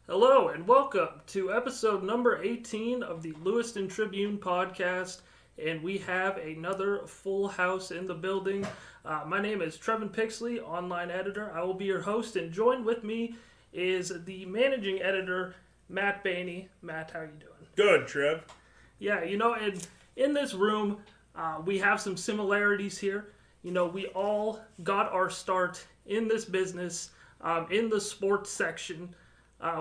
Hello and welcome to episode number 18 of the Lewiston Tribune podcast. And we have another full house in the building. My name is Trevan Pixley, online editor. I will be your host, and joined with me is the managing editor, Matt Baney. Matt, how are you doing? Good, Trev. Yeah, in this room, we have some similarities here. We all got our start in this business, in the sports section,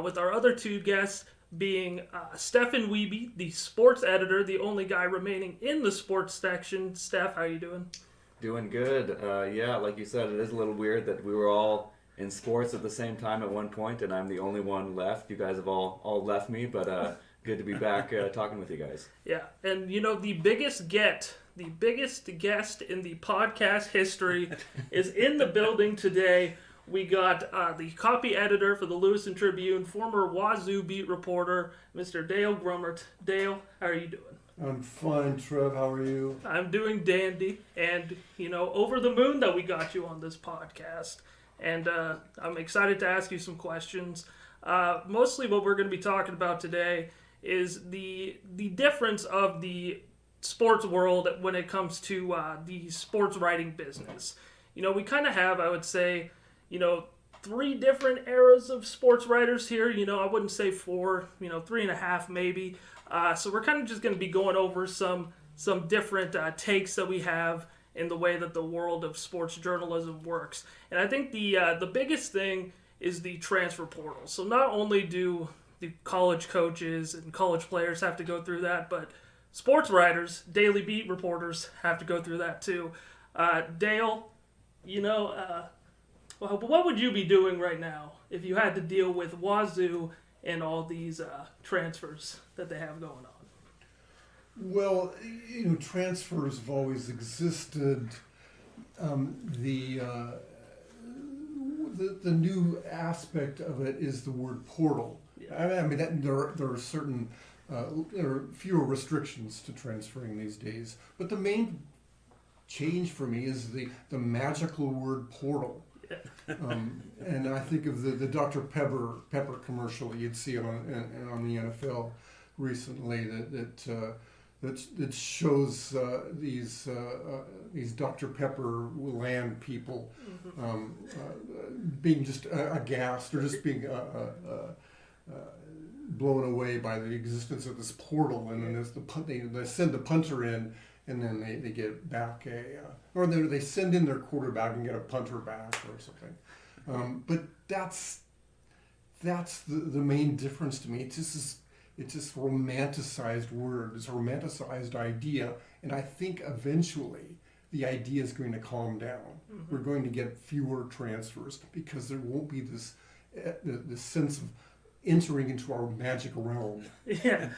with our other two guests being Stephan Wiebe, the sports editor, the only guy remaining in the sports section. Steph, how you doing? Doing good. Yeah, like you said, it is a little weird that we were all in sports at the same time at one point, and I'm the only one left. You guys have all left me, but good to be back talking with you guys. Yeah, and the biggest guest in the podcast history is in the building today. We got the copy editor for the Lewiston Tribune, former Wazoo beat reporter, Mr. Dale Grummert. Dale, how are you doing? I'm fine, Trev. How are you? I'm doing dandy, and over the moon that we got you on this podcast. And I'm excited to ask you some questions. Mostly what we're going to be talking about today is the difference of the sports world when it comes to the sports writing business. We kind of have, I would say, three different eras of sports writers here. I wouldn't say four, 3.5 maybe. So we're kind of just going to be going over some different takes that we have in the way that the world of sports journalism works. And I think the biggest thing is the transfer portal. So not only do the college coaches and college players have to go through that, but sports writers, daily beat reporters have to go through that too. Dale, what would you be doing right now if you had to deal with Wazoo and all these transfers that they have going on? Well, transfers have always existed. The new aspect of it is the word portal. Yeah. I mean, there are certain there are fewer restrictions to transferring these days, but the main change for me is the magical word portal. And I think of the Dr. Pepper commercial you'd see on the NFL recently that shows these Dr. Pepper land people being just aghast or just being blown away by the existence of this portal, and then they send the punter in. And then they get back or they send in their quarterback and get a punter back or something. But that's the main difference to me. It's just romanticized word. It's a romanticized idea. And I think eventually the idea is going to calm down. Mm-hmm. We're going to get fewer transfers because there won't be this sense of entering into our magic realm. Yeah.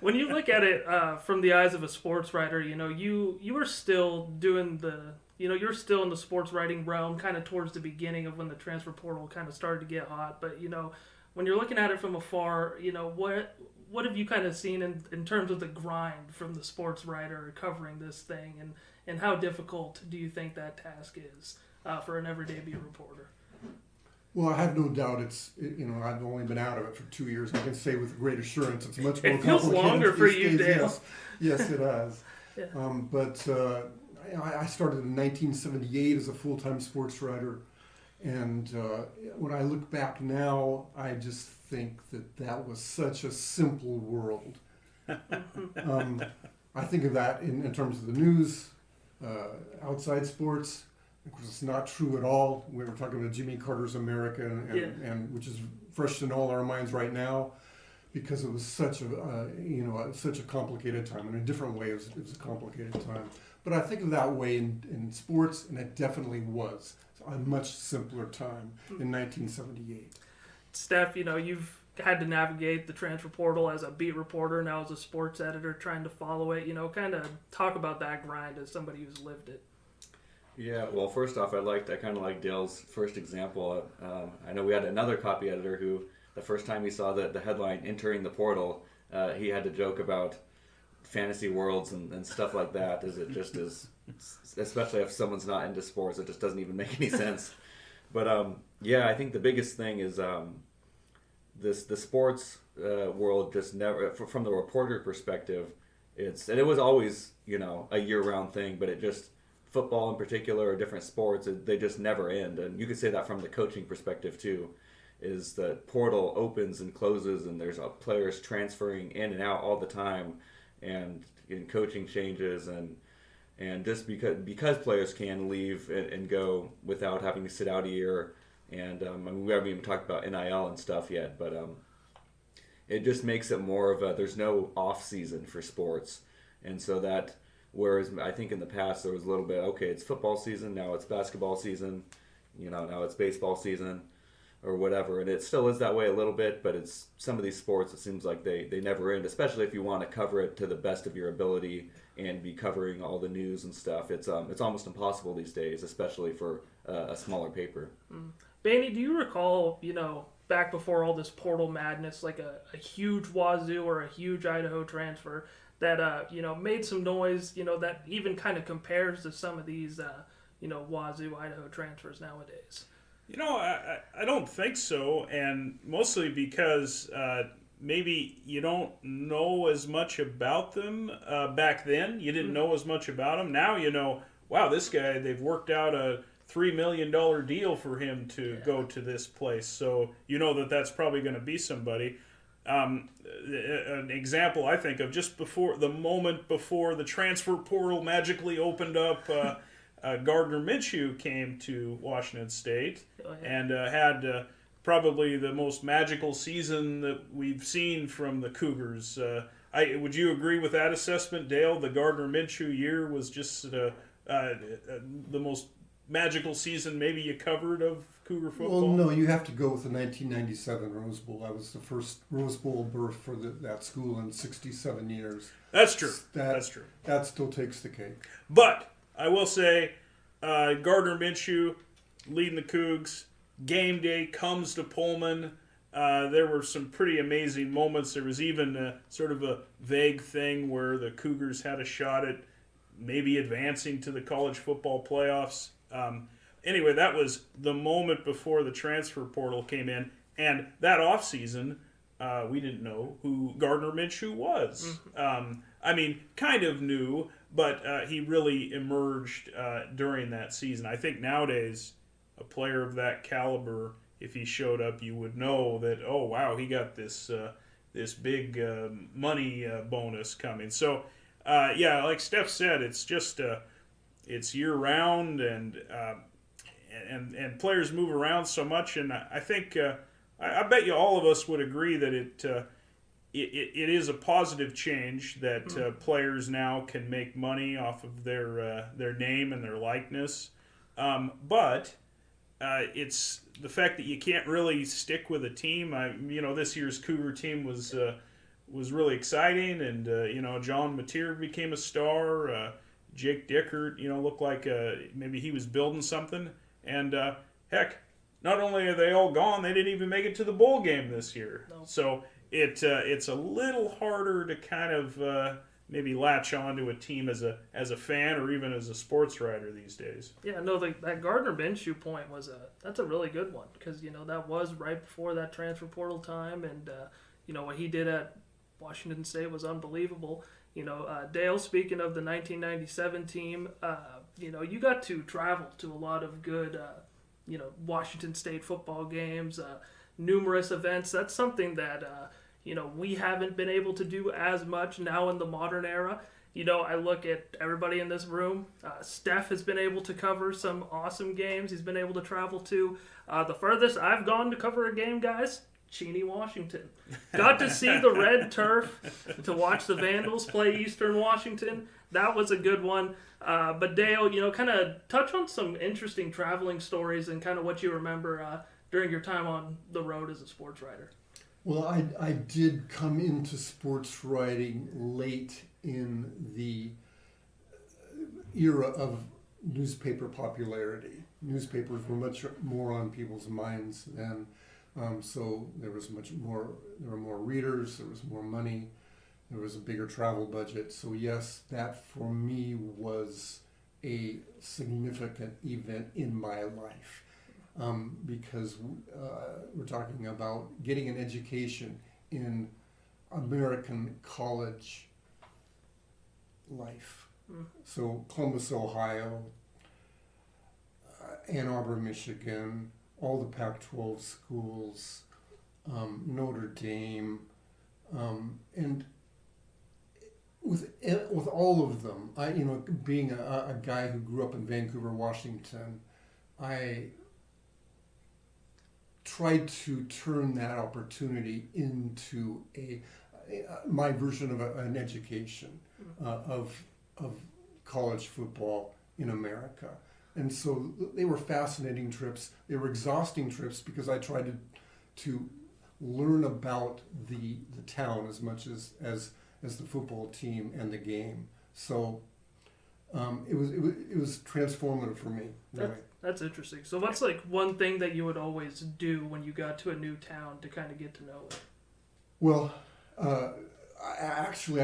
When you look at it from the eyes of a sports writer, you are still doing you're still in the sports writing realm kind of towards the beginning of when the transfer portal kind of started to get hot. But, when you're looking at it from afar, what have you kind of seen in terms of the grind from the sports writer covering this thing, and how difficult do you think that task is for an everyday beat reporter? Well, I have no doubt I've only been out of it for 2 years. I can say with great assurance it's much more complicated. It feels longer for you, Dale. Yes, it has. Yeah. But I started in 1978 as a full-time sports writer. And when I look back now, I just think that was such a simple world. I think of that in terms of the news, outside sports. Of course, it's not true at all. We were talking about Jimmy Carter's America, and which is fresh in all our minds right now, because it was such a complicated time. In a different way, it was a complicated time. But I think of that way in sports, and it definitely was a much simpler time in 1978. Steph, you've had to navigate the transfer portal as a beat reporter, now as a sports editor, trying to follow it. Kind of talk about that grind as somebody who's lived it. Yeah, well, first off, I kind of like Dale's first example. I know we had another copy editor who, the first time he saw the headline entering the portal, he had to joke about fantasy worlds and stuff like that, as it just is, especially if someone's not into sports, it just doesn't even make any sense. But yeah, I think the biggest thing is the sports world just never, from the reporter perspective, and it was always, a year-round thing, but it just, football in particular or different sports, they just never end. And you could say that from the coaching perspective too, is that portal opens and closes, and there's players transferring in and out all the time, and coaching changes, and just because players can leave and go without having to sit out a year, and we haven't even talked about NIL and stuff yet, but it just makes it more of there's no off season for sports, and so that, whereas I think in the past there was a little bit, okay, it's football season, now it's basketball season, now it's baseball season, or whatever, and it still is that way a little bit, but it's some of these sports, it seems like they never end, especially if you want to cover it to the best of your ability and be covering all the news and stuff. It's almost impossible these days, especially for a smaller paper. Baney, do you recall, back before all this portal madness, like a huge Wazoo or a huge Idaho transfer that made some noise, that even kind of compares to some of these Wazoo Idaho transfers nowadays? I don't think so, and mostly because maybe you don't know as much about them back then. You didn't know as much about them. Now wow, this guy, they've worked out a $3 million deal for him to go to this place. So that's probably going to be somebody. An example I think of, just before the moment before the transfer portal magically opened up, Gardner Minshew came to Washington State and had probably the most magical season that we've seen from the Cougars. Would you agree with that assessment, Dale? The Gardner Minshew year was just the most magical season maybe you covered of Cougar football? Well, no, you have to go with the 1997 Rose Bowl. That was the first Rose Bowl berth for that school in 67 years. That's true. That's true. That still takes the cake. But I will say, Gardner Minshew leading the Cougs. Game day comes to Pullman. There were some pretty amazing moments. There was even sort of a vague thing where the Cougars had a shot at maybe advancing to the college football playoffs. Anyway, that was the moment before the transfer portal came in. And that offseason, we didn't know who Gardner Minshew was. Kind of knew, but he really emerged during that season. I think nowadays, a player of that caliber, if he showed up, you would know that, oh, wow, he got this big money bonus coming. So, like Steph said, it's just it's year-round, and players move around so much, and I think I bet you all of us would agree that it is a positive change that players now can make money off of their name and their likeness, but it's the fact that you can't really stick with a team. This year's Cougar team was really exciting, and John Mateer became a star. Jake Dickert, looked like maybe he was building something. And heck, not only are they all gone, they didn't even make it to the bowl game this year. No. So it's a little harder to kind of maybe latch onto a team as a fan or even as a sports writer these days. Yeah, no, that Gardner Minshew point that's a really good one, because that was right before that transfer portal time, and what he did at Washington State was unbelievable. Dale, speaking of the 1997 team, you got to travel to a lot of good, Washington State football games, numerous events. That's something that, we haven't been able to do as much now in the modern era. I look at everybody in this room. Steph has been able to cover some awesome games he's been able to travel to. The furthest I've gone to cover a game, guys, Cheney, Washington. Got to see the red turf to watch the Vandals play Eastern Washington. That was a good one. But Dale, kind of touch on some interesting traveling stories and kind of what you remember during your time on the road as a sports writer. Well, I did come into sports writing late in the era of newspaper popularity. Newspapers were much more on people's minds then. So there was there were more readers, there was more money, there was a bigger travel budget. So yes, that for me was a significant event in my life. because we're talking about getting an education in American college life. So Columbus, Ohio, Ann Arbor, Michigan, all the Pac-12 schools, Notre Dame, and with all of them, being a guy who grew up in Vancouver, Washington, I tried to turn that opportunity into my version of an education of college football in America. And so they were fascinating trips. They were exhausting trips because I tried to learn about the town as much as the football team and the game. So it was transformative for me. That's interesting. So what's like one thing that you would always do when you got to a new town to kind of get to know it? Well, I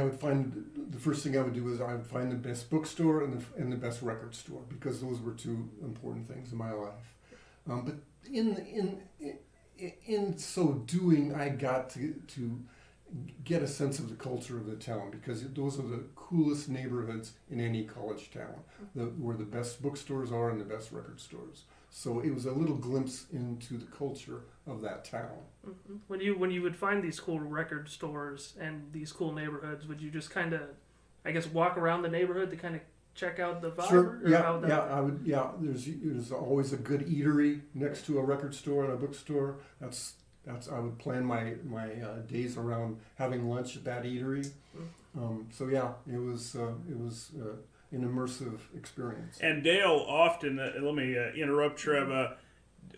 would find the first thing I would do is I would find the best bookstore and the best record store, because those were two important things in my life. But in so doing, I got to get a sense of the culture of the town, because those are the coolest neighborhoods in any college town, where the best bookstores are and the best record stores. So it was a little glimpse into the culture of that town. Mm-hmm. When you would find these cool record stores and these cool neighborhoods, would you just kind of, I guess, walk around the neighborhood to kind of check out the vibe? Sure. I would. Yeah, there's always a good eatery next to a record store and a bookstore. That's I would plan my days around having lunch at that eatery. So yeah, it was an immersive experience. And Dale often, let me interrupt, Trev.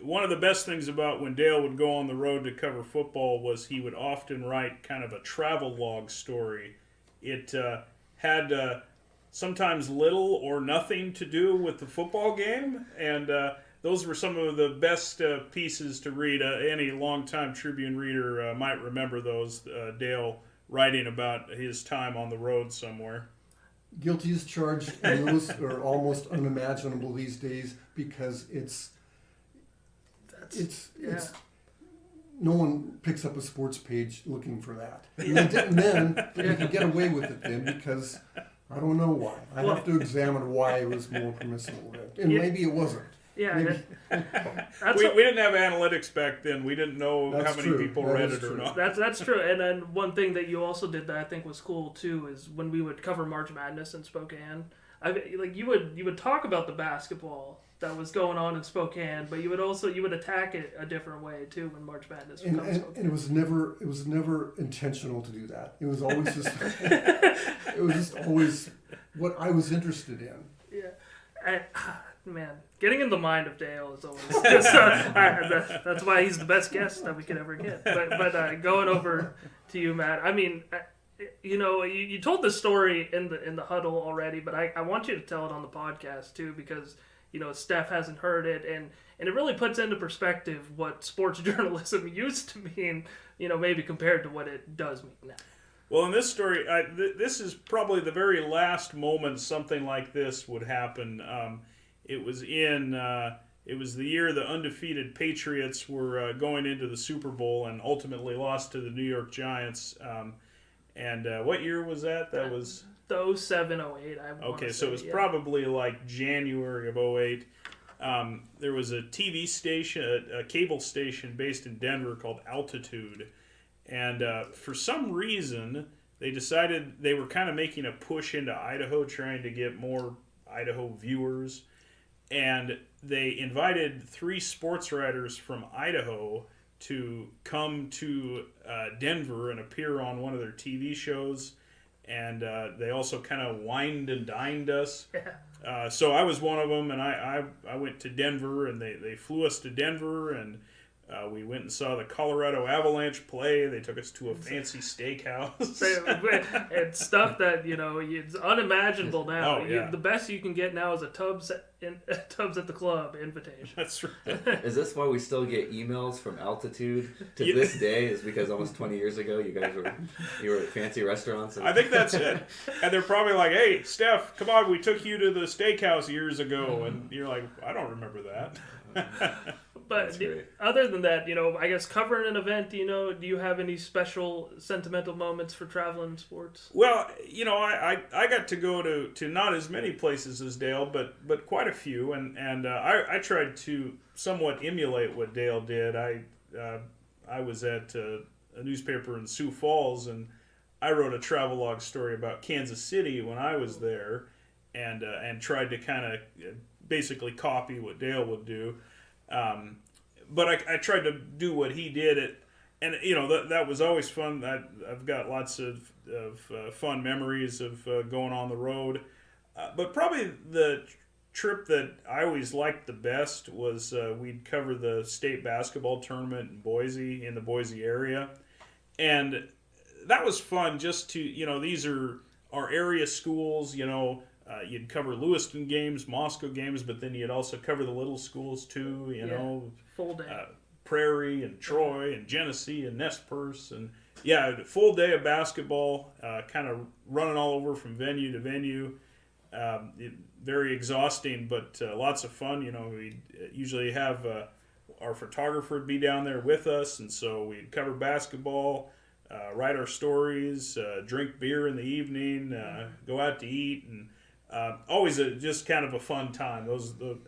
One of the best things about when Dale would go on the road to cover football was he would often write kind of a travel log story. It had sometimes little or nothing to do with the football game, and those were some of the best pieces to read. Any longtime Tribune reader might remember those, Dale writing about his time on the road somewhere. Guilty as charged, and those are almost unimaginable these days, because it's no one picks up a sports page looking for that. And then you can get away with it then, because I don't know why. I have to examine why it was more permissible then. And maybe it wasn't. Yeah, we didn't have analytics back then. We didn't know how many people read it or not. That's true. And then one thing that you also did that I think was cool too is when we would cover March Madness in Spokane. You would talk about the basketball that was going on in Spokane, but you would attack it a different way too when March Madness would come to Spokane. And it was never intentional to do that. It was always just always what I was interested in. Yeah. Man, getting in the mind of Dale is always just, that's why he's the best guest that we could ever get. But going over to you, Matt. I mean, you told the story in the huddle already, but I want you to tell it on the podcast too, because Steph hasn't heard it, and it really puts into perspective what sports journalism used to mean, maybe compared to what it does mean now. Well, in this story, this is probably the very last moment something like this would happen. It was the year the undefeated Patriots were going into the Super Bowl and ultimately lost to the New York Giants. And what year was that? That was the 07-08. Okay, so it was probably like January of 08. There was a TV station, a cable station based in Denver called Altitude. And for some reason, they decided they were kind of making a push into Idaho, trying to get more Idaho viewers. And they invited 3 sports writers from Idaho to come to Denver and appear on one of their TV shows. And they also kind of wined and dined us. So I was one of them, and I went to Denver, and they flew us to Denver, and we went and saw the Colorado Avalanche play. They took us to a fancy steakhouse. It's stuff that, it's unimaginable now. Oh, yeah. The best you can get now is a Tubbs at the Club invitation. That's right. Is this why we still get emails from Altitude to this day? Is because almost 20 years ago you were at fancy restaurants? I think that's it. And they're probably like, hey, Steph, come on, we took you to the steakhouse years ago. And you're like, I don't remember that. But other than that, I guess covering an event, do you have any special sentimental moments for traveling sports? Well, I got to go to not as many places as Dale, but quite a few, and I tried to somewhat emulate what Dale did. I was at a newspaper in Sioux Falls, and I wrote a travelogue story about Kansas City when I was there, and tried to kind of basically copy what Dale would do. But I tried to do what he did, and that was always fun. I've got lots of fun memories of going on the road. But probably the trip that I always liked the best was we'd cover the state basketball tournament in the Boise area, and that was fun. Just to these are our area schools. You'd cover Lewiston games, Moscow games, but then you'd also cover the little schools too. Full day. Prairie and Troy and Genesee and Nez Perce, and full day of basketball, kind of running all over from venue to venue. Very exhausting, but lots of fun. We usually have our photographer would be down there with us, and so we'd cover basketball, write our stories, drink beer in the evening, go out to eat, and always just kind of a fun time. A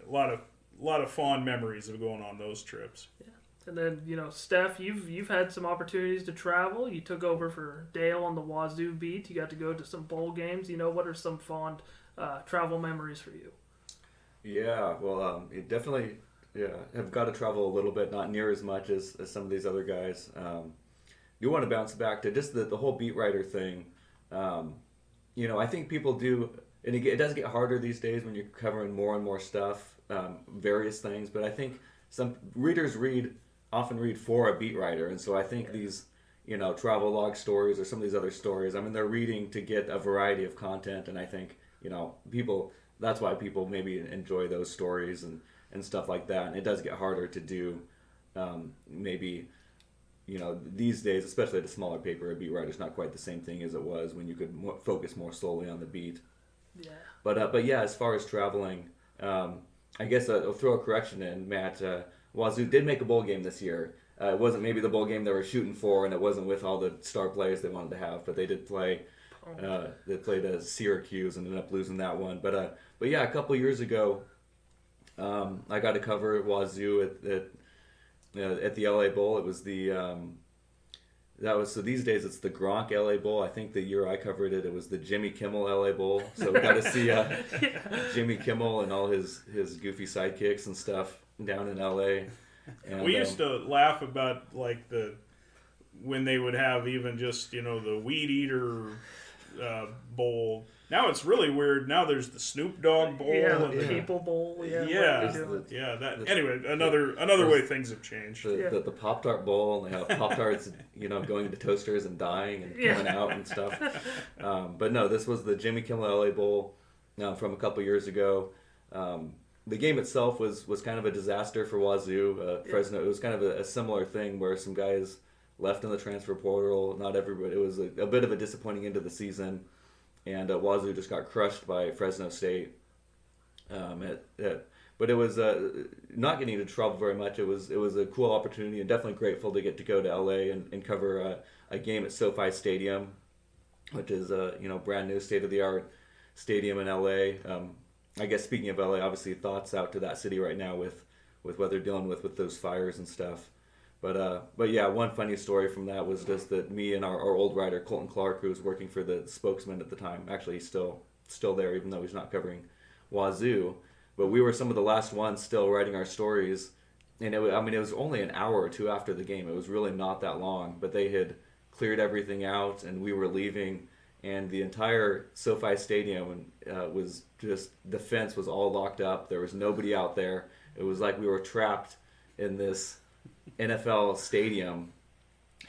lot of fond memories of going on those trips. Yeah. And then, Steph, you've had some opportunities to travel. You took over for Dale on the Wazoo beat. You got to go to some bowl games. What are some fond travel memories for you? Yeah, well, definitely have got to travel a little bit, not near as much as some of these other guys. You want to bounce back to just the whole beat writer thing. I think people do, and it does get harder these days when you're covering more and more stuff, various things, but I think some readers often read for a beat writer, and so I think these travel log stories or some of these other stories, they're reading to get a variety of content, and I think that's why people maybe enjoy those stories and stuff like that. And it does get harder to do maybe these days, especially at a smaller paper, a beat writer's not quite the same thing as it was when you could focus more solely on the beat. Yeah. But yeah, as far as traveling, I guess I'll throw a correction in, Matt. Wazoo did make a bowl game this year. It wasn't maybe the bowl game they were shooting for, and it wasn't with all the star players they wanted to have, but they did play. They played Syracuse and ended up losing that one. But yeah, a couple years ago, I got to cover Wazoo at the LA Bowl. It was so these days it's the Gronk LA Bowl. I think the year I covered it, it was the Jimmy Kimmel LA Bowl. So we got to see Jimmy Kimmel and all his goofy sidekicks and stuff down in LA. And, we used to laugh about when they would have even just the Weed Eater bowl. Now it's really weird. Now there's the Snoop Dogg bowl, and the People Bowl. Anyway, another way things have changed. The Pop-Tart Bowl, and they have Pop-Tarts, going into toasters and dying and coming out and stuff. But no, this was the Jimmy Kimmel LA Bowl from a couple years ago. The game itself was kind of a disaster for Wazoo. Fresno, it was kind of a similar thing where some guys left in the transfer portal. Not everybody. It was a bit of a disappointing end of the season. And Wazoo just got crushed by Fresno State. But it was not getting into trouble very much. It was a cool opportunity, and definitely grateful to get to go to LA and cover a game at SoFi Stadium, which is a brand new state of the art stadium in LA. I guess speaking of LA, obviously thoughts out to that city right now with what they're dealing with those fires and stuff. But yeah, one funny story from that was just that me and our old writer Colton Clark, who was working for the Spokesman at the time, actually he's still there even though he's not covering Wazoo, but we were some of the last ones still writing our stories, and it was only an hour or two after the game. It was really not that long, but they had cleared everything out and we were leaving, and the entire SoFi Stadium was just, the fence was all locked up. There was nobody out there. It was like we were trapped in this NFL stadium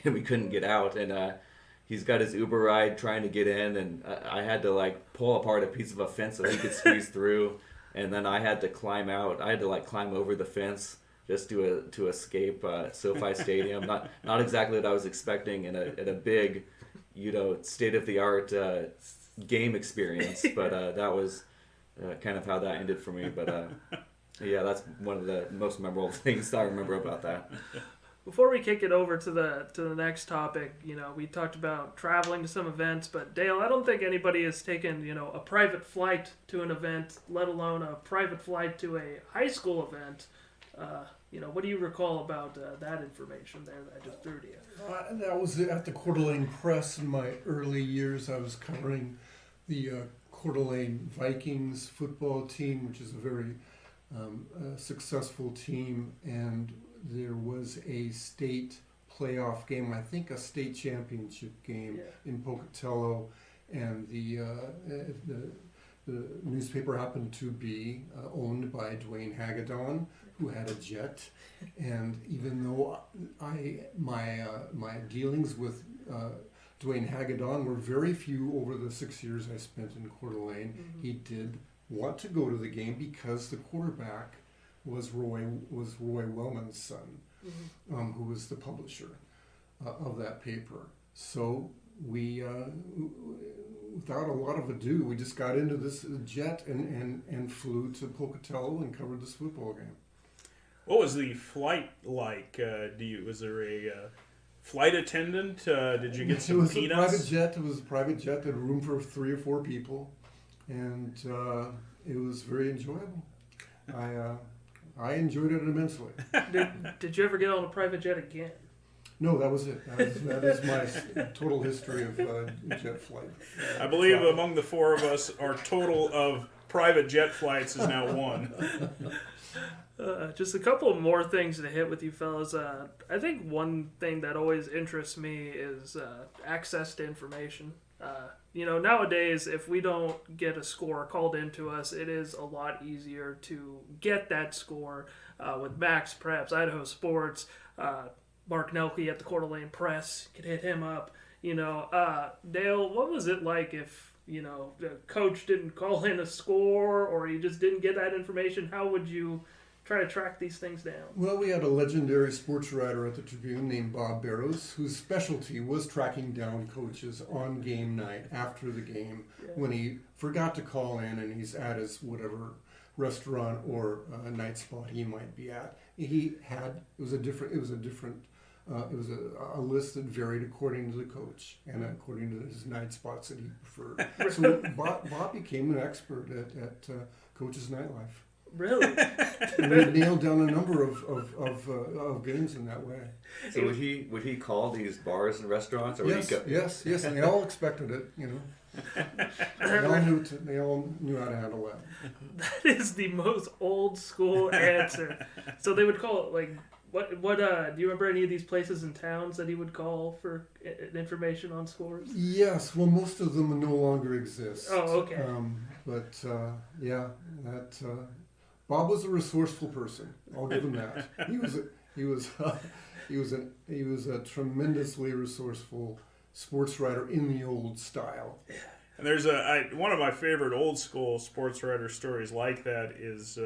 and we couldn't get out, and he's got his Uber ride trying to get in, and I had to pull apart a piece of a fence so he could squeeze through, and then I had to climb out. I had to climb over the fence just to escape SoFi Stadium. Not exactly what I was expecting in a big, state of the art game experience, but that was kind of how that ended for me. But Yeah, that's one of the most memorable things I remember about that. Before we kick it over to the next topic, we talked about traveling to some events, but Dale, I don't think anybody has taken, a private flight to an event, let alone a private flight to a high school event. What do you recall about that information there that I just threw to you? That was at the Coeur d'Alene Press in my early years. I was covering the Coeur d'Alene Vikings football team, which is a very successful team, and there was a state playoff game, I think a state championship game in Pocatello, and the newspaper happened to be owned by Dwayne Hagedorn, who had a jet, and even though my dealings with Dwayne Hagedorn were very few over the 6 years I spent in Coeur d'Alene, he did want to go to the game because the quarterback was Roy Wellman's son, who was the publisher of that paper. So we, without a lot of ado, we just got into this jet and flew to Pocatello and covered this football game. What was the flight like? Was there a flight attendant? Did you get some peanuts? It was a private jet. That had room for 3 or 4 people, and it was very enjoyable. I enjoyed it immensely. Did you ever get on a private jet again? No, that was it. That is my total history of jet flight. I believe among the 4 of us, our total of private jet flights is now 1. Just a couple more things to hit with you fellas. I think one thing that always interests me is access to information. Nowadays, if we don't get a score called into us, it is a lot easier to get that score with Max Preps, Idaho Sports, Mark Nelke at the Coeur d'Alene Press. You could hit him up. Dale, what was it like if, the coach didn't call in a score or you just didn't get that information? How would you try to track these things down? Well, we had a legendary sports writer at the Tribune named Bob Barrows, whose specialty was tracking down coaches on game night after the game when he forgot to call in and he's at his whatever restaurant or night spot he might be at. It was a list that varied according to the coach and according to his night spots that he preferred. So Bob became an expert at coach's nightlife. Really? And we nailed down a number of games in that way. So would he call these bars and restaurants, or yes, and they all expected it. They all knew how to handle that. That is the most old school answer. So they would call it like what? Do you remember any of these places and towns that he would call for information on scores? Yes, well, most of them no longer exist. Oh, okay. Bob was a resourceful person. I'll give him that. He was a tremendously resourceful sports writer in the old style. And there's one of my favorite old school sports writer stories like that is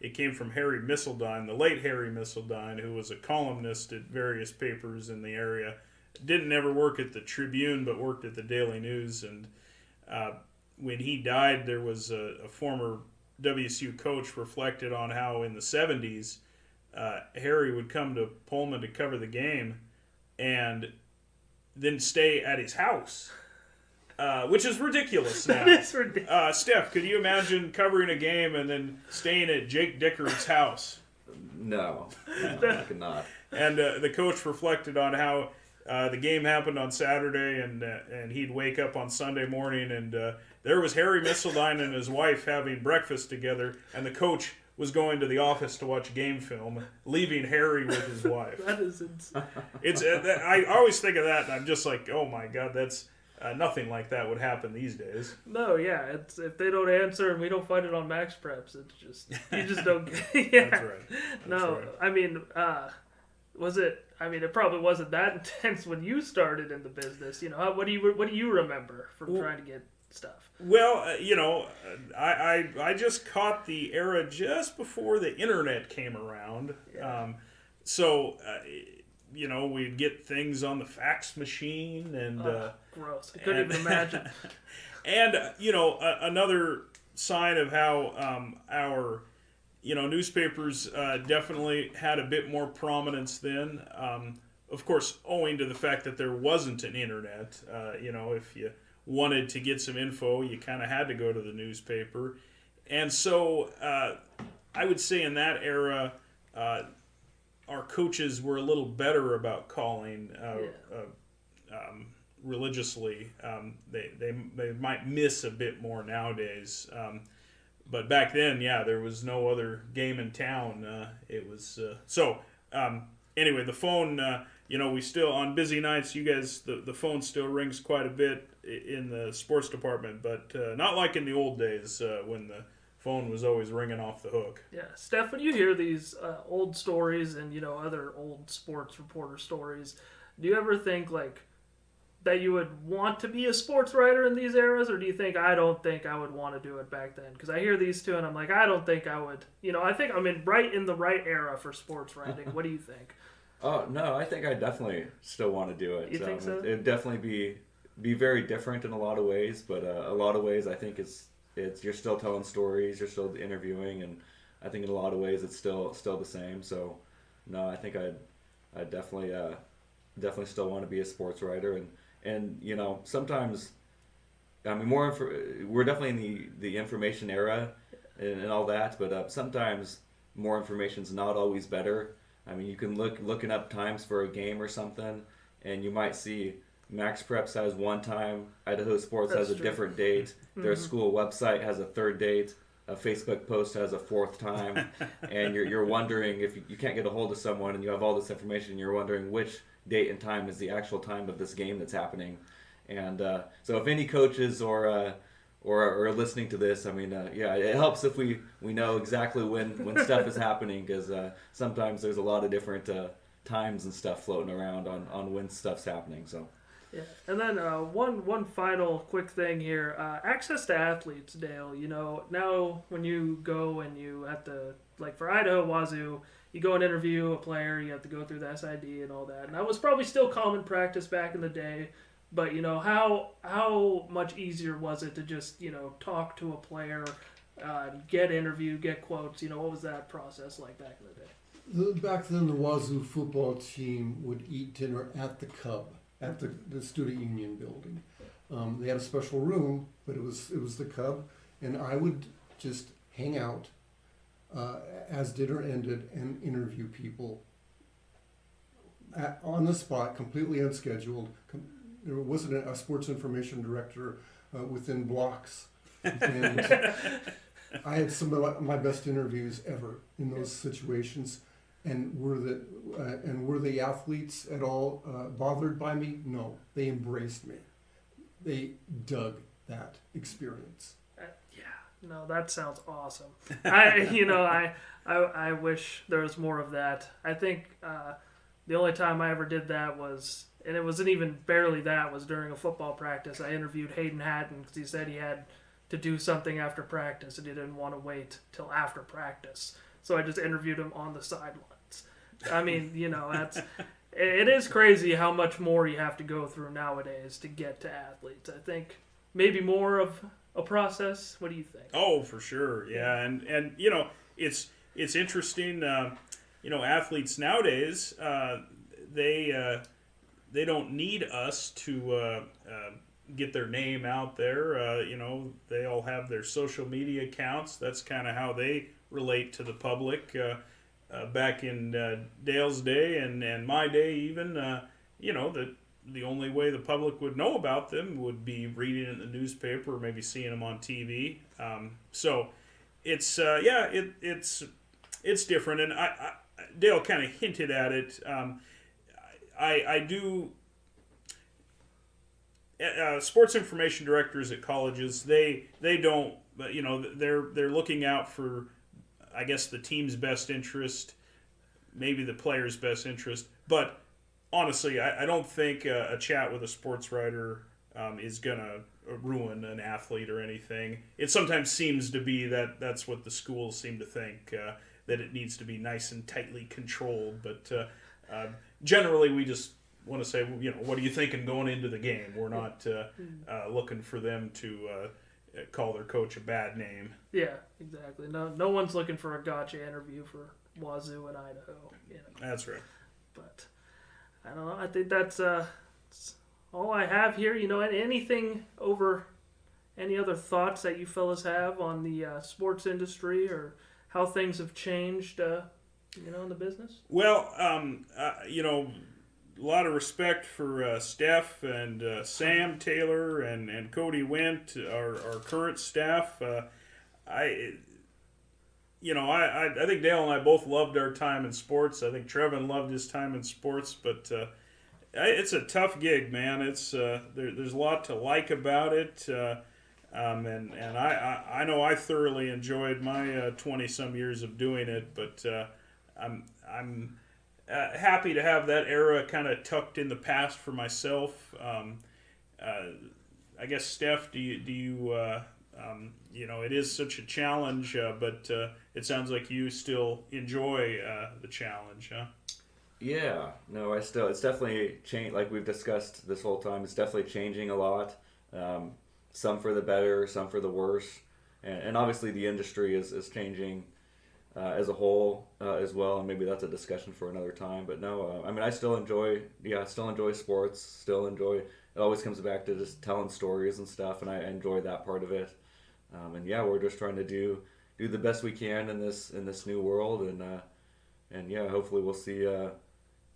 it came from Harry Missildine, the late Harry Missildine, who was a columnist at various papers in the area. Didn't ever work at the Tribune, but worked at the Daily News. And when he died, there was a former WSU coach reflected on how in the 70s Harry would come to Pullman to cover the game and then stay at his house, which is ridiculous now. It's ridiculous. Steph, could you imagine covering a game and then staying at Jake Dicker's house? No, I could not. And the coach reflected on how the game happened on Saturday, and he'd wake up on Sunday morning, and there was Harry Missildine and his wife having breakfast together, and the coach was going to the office to watch game film, leaving Harry with his wife. That is insane. I always think of that, and I'm just like, oh my God, that's nothing like that would happen these days. No, yeah, it's if they don't answer and we don't find it on Max Preps, it's just you just don't get. Yeah. That's right. No, right. I mean, was it? I mean, it probably wasn't that intense when you started in the business. What do you remember from trying to get stuff? Well, I just caught the era just before the internet came around. Yeah. We'd get things on the fax machine and gross. I couldn't even imagine. And another sign of how our newspapers definitely had a bit more prominence then. Of course, owing to the fact that there wasn't an internet. If you wanted to get some info, you kind of had to go to the newspaper. And so I would say in that era, our coaches were a little better about calling religiously. They might miss a bit more nowadays. But back then, there was no other game in town. It was anyway, the phone, we still, on busy nights, you guys, the phone still rings quite a bit in the sports department, but not like in the old days when the phone was always ringing off the hook. Yeah, Steph, when you hear these old stories and, other old sports reporter stories, do you ever think, like, that you would want to be a sports writer in these eras, or do you think, I don't think I would want to do it back then? Because I hear these two and I'm like, I don't think I would. I think I'm in the right era for sports writing. What do you think? Oh, no, I think I definitely still want to do it. You think so? It'd definitely be very different in a lot of ways, but a lot of ways I think it's you're still telling stories, you're still interviewing, and I think in a lot of ways it's still the same. So, no, I think I definitely still want to be a sports writer, and sometimes, I mean, we're definitely in the information era and all that, but sometimes more information's not always better. I mean, you can looking up times for a game or something, and you might see Max Preps has one time, Idaho Sports has a different date, their school website has a third date, a Facebook post has a fourth time, and you're wondering, if you can't get a hold of someone and you have all this information, you're wondering which date and time is the actual time of this game that's happening. And so if any coaches or listening to this, I mean, it helps if we know exactly when stuff is happening, because sometimes there's a lot of different times and stuff floating around on when stuff's happening. So. Yeah, and then one final quick thing here. Access to athletes, Dale. Now when you go and you have to, like for Idaho Wazoo, you go and interview a player, you have to go through the SID and all that. And that was probably still common practice back in the day. But, how much easier was it to just, talk to a player, get interviewed, get quotes? What was that process like back in the day? Back then, the Wazoo football team would eat dinner at the Cub, at the Student Union building. They had a special room, but it was the Cub, and I would just hang out as dinner ended and interview people on the spot, completely unscheduled. There wasn't a sports information director within blocks, and I had some of my best interviews ever in those situations. And were the athletes at all bothered by me? No, they embraced me. They dug that experience. No, that sounds awesome. I wish there was more of that. I think the only time I ever did that was, and it wasn't even barely that, was during a football practice. I interviewed Hayden Hatton because he said he had to do something after practice and he didn't want to wait till after practice. So I just interviewed him on the sidelines. I mean, it is crazy how much more you have to go through nowadays to get to athletes. I think maybe more of a process. What do you think? Oh, for sure. Yeah. And it's interesting, athletes nowadays, they don't need us to get their name out there. They all have their social media accounts. That's kind of how they relate to the public. Back in Dale's day and my day even, the only way the public would know about them would be reading it in the newspaper or maybe seeing them on TV. So it's it's different, and Dale kind of hinted at it. I do. Sports information directors at colleges, they don't, but they're looking out for, I guess, the team's best interest, maybe the player's best interest. But honestly, I don't think a chat with a sports writer is gonna ruin an athlete or anything. It sometimes seems to be that's what the schools seem to think, that it needs to be nice and tightly controlled. But generally, we just want to say, what are you thinking going into the game? We're not looking for them to call their coach a bad name. Yeah, exactly. No one's looking for a gotcha interview for Wazoo in Idaho. You know. That's right. But I don't know. I think that's all I have here. You know, anything over any other thoughts that you fellas have on the sports industry or how things have changed, you know, in the business? Well, you know, a lot of respect for Steph and Sam Taylor and Cody Wint, our current staff. I think Dale and I both loved our time in sports. I think Trevan loved his time in sports, but it's a tough gig, man. It's there's a lot to like about it, and I know I thoroughly enjoyed my 20-some years of doing it, but I'm happy to have that era kind of tucked in the past for myself. I guess, Steph, do you you know, it is such a challenge, but it sounds like you still enjoy the challenge, huh? Yeah, no, it's definitely changed. Like we've discussed this whole time, it's definitely changing a lot. Some for the better, some for the worse, and obviously the industry is changing as a whole as well. And maybe that's a discussion for another time. But no, I mean, I still enjoy sports. Still enjoy. It always comes back to just telling stories and stuff, and I enjoy that part of it. And yeah, we're just trying to do the best we can in this new world, and yeah, hopefully we'll see.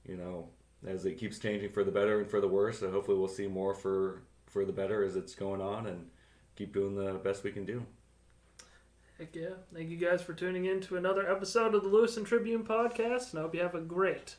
You know, as it keeps changing for the better and for the worse, so hopefully we'll see more for the better as it's going on, and keep doing the best we can do. Heck yeah. Thank you guys for tuning in to another episode of the Lewiston Tribune podcast, and I hope you have a great